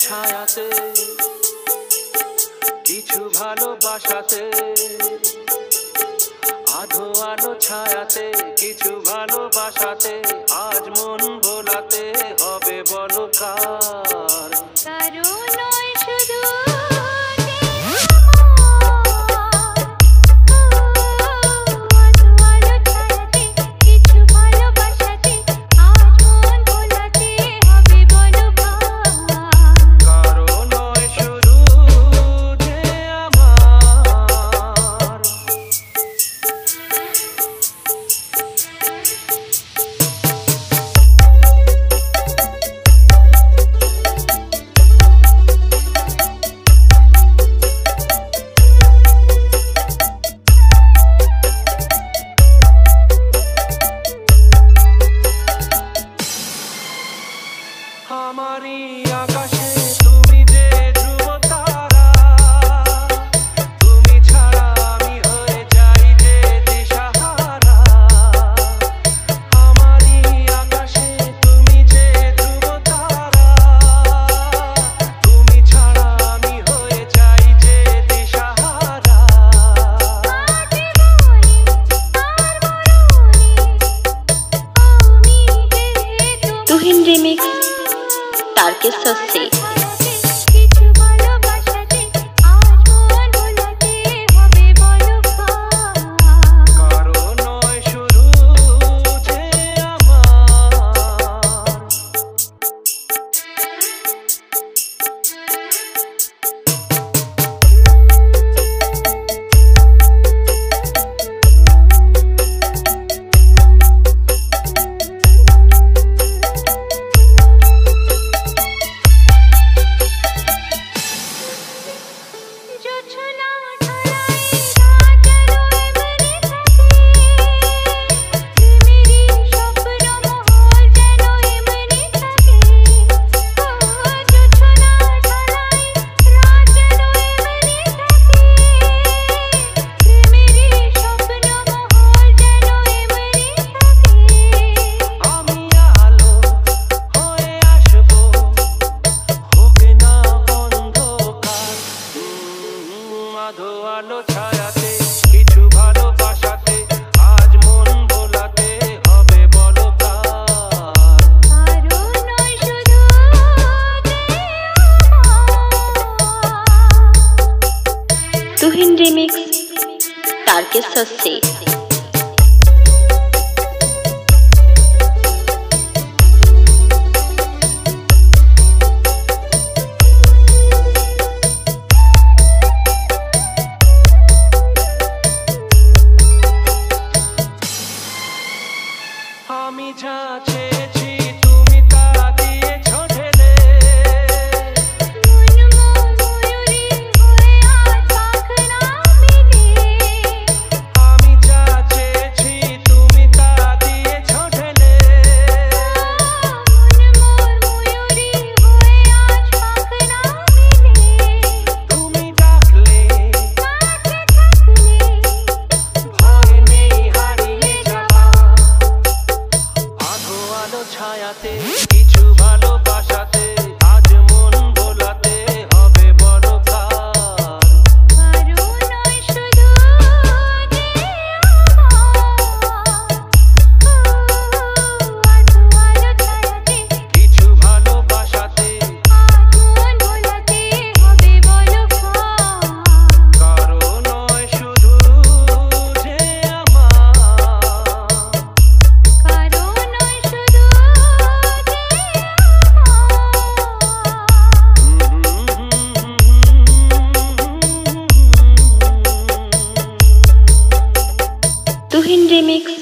ছায়াতে কিছু ভালোবাসাতে আধো আলো ছায়াতে কিছু ভালোবাসাতে আজ মন ভোলাতে হবে বলো কার কারো নয় শুধু हमारी आकाशे তুমি যে ধ্রুব তারা তুমি ছাড়া আমি হয়ে যাই যে দিশাহারা हमारी आकाशे তুমি যে ধ্রুব তারা তুমি ছাড়া আমি হয়ে যাই যে দিশাহারা तुहिन रिमिक्स तारकेश्वर से আলো ছায়াতে কিছু ভালোবাসাতে আজ মন ভোলাতে হবে বলো কারো নয় শুধু तुहिन रिमिक्स तारकेश्वर से আমি যা চেয়েছি তুমি তা দিয়েছো ঢেলে আমি যা চেয়েছি তুমি তা দিয়েছো ঢেলে তুমি ডাকলে ভয় নেই হারিয়ে যাবা আধো আলো ছায়াতে কিছু ভালোবাসাতে আজ মন ভোলাতে হবে বলো কার কারো নয় শুধু কিছু ভালোবাসাতে আজ মন ভোলাতে হবে বলো কারো নয় শুধু যে আমার কারো নয় শুধু तुहिन रिमिक्स